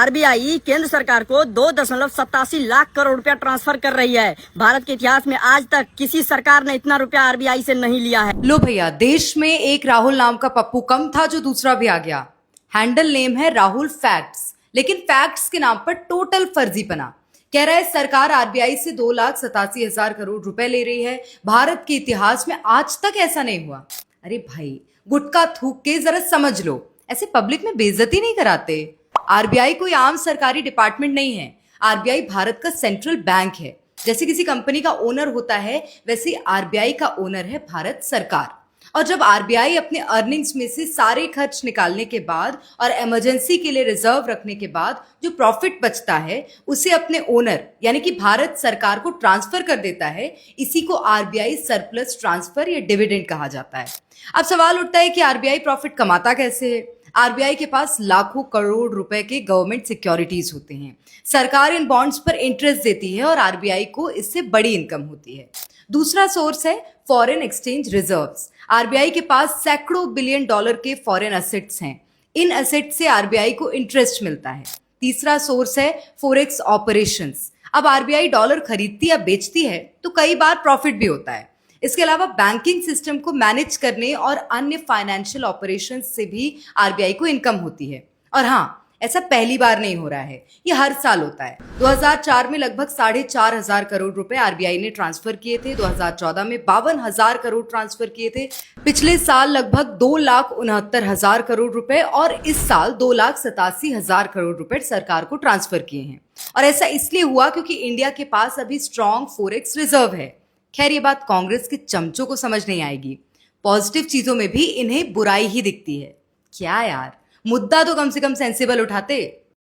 RBI केंद्र सरकार को 2.87 लाख करोड़ रुपया ट्रांसफर कर रही है। भारत के इतिहास में आज तक किसी सरकार ने इतना रुपया आरबीआई से नहीं लिया है। लो भैया, देश में एक राहुल नाम का पप्पू कम था जो दूसरा भी आ गया। हैंडल नेम है राहुल फैक्ट्स, लेकिन फैक्ट्स के नाम पर टोटल फर्जीपना। कह रहा है सरकार आरबीआई से 2,87,000 करोड़ रुपए ले रही है। भारत के इतिहास में आज तक ऐसा नहीं हुआ। अरे भाई, गुटखा थूक के जरा समझ लो, ऐसे पब्लिक में बेइज्जती नहीं कराते। आरबीआई कोई आम सरकारी डिपार्टमेंट नहीं है। आरबीआई भारत का सेंट्रल बैंक है। जैसे किसी कंपनी का ओनर होता है, वैसे आरबीआई का ओनर है भारत सरकार। और जब आरबीआई अपने अर्निंग्स में से सारे खर्च निकालने के बाद और इमरजेंसी के लिए रिजर्व रखने के बाद जो प्रॉफिट बचता है, उसे अपने ओनर यानी कि भारत सरकार को ट्रांसफर कर देता है। इसी को आरबीआई सरप्लस ट्रांसफर या डिविडेंड कहा जाता है। अब सवाल उठता है कि आरबीआई प्रॉफिट कमाता कैसे है। आरबीआई के पास लाखों करोड़ रुपए के गवर्नमेंट सिक्योरिटीज होते हैं। सरकार इन बॉन्ड्स पर इंटरेस्ट देती है और आरबीआई को इससे बड़ी इनकम होती है। दूसरा सोर्स है फॉरेन एक्सचेंज रिजर्व्स। आरबीआई के पास सैकड़ों बिलियन डॉलर के फॉरेन एसेट्स हैं। इन एसेट्स से आरबीआई को इंटरेस्ट मिलता है। तीसरा सोर्स है फॉरेक्स ऑपरेशंस। अब आरबीआई डॉलर खरीदती या बेचती है तो कई बार प्रॉफिट भी होता है। इसके अलावा बैंकिंग सिस्टम को मैनेज करने और अन्य फाइनेंशियल ऑपरेशंस से भी आरबीआई को इनकम होती है। और हाँ, ऐसा पहली बार नहीं हो रहा है, ये हर साल होता है। 2004 में लगभग 4,500 करोड़ रुपए आरबीआई ने ट्रांसफर किए थे। 2014 में 52,000 करोड़ ट्रांसफर किए थे। पिछले साल लगभग 2,69,000 करोड़ रुपए और इस साल 2,87,000 करोड़ रुपए सरकार को ट्रांसफर किए हैं। और ऐसा इसलिए हुआ क्योंकि इंडिया के पास अभी स्ट्रॉन्ग फॉरेक्स रिजर्व है। खैर, ये बात कांग्रेस के चमचों को समझ नहीं आएगी। पॉजिटिव चीजों में भी इन्हें बुराई ही दिखती है। क्या यार, मुद्दा तो कम से कम सेंसिबल उठाते।